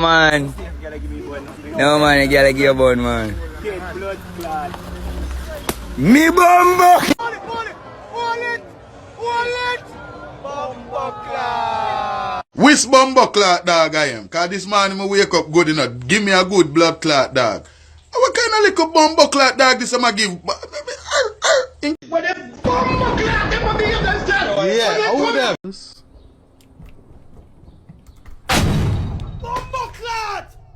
Man. No man, you gotta give a bun, man. Blood clot. Me bumbo! Bumbo clot. Which bumbo clot dog I am? Cause this morning I wake up good enough. Give me a good blood clot dog. What kind of little bumbo clot dog this I'ma give? What the bumbo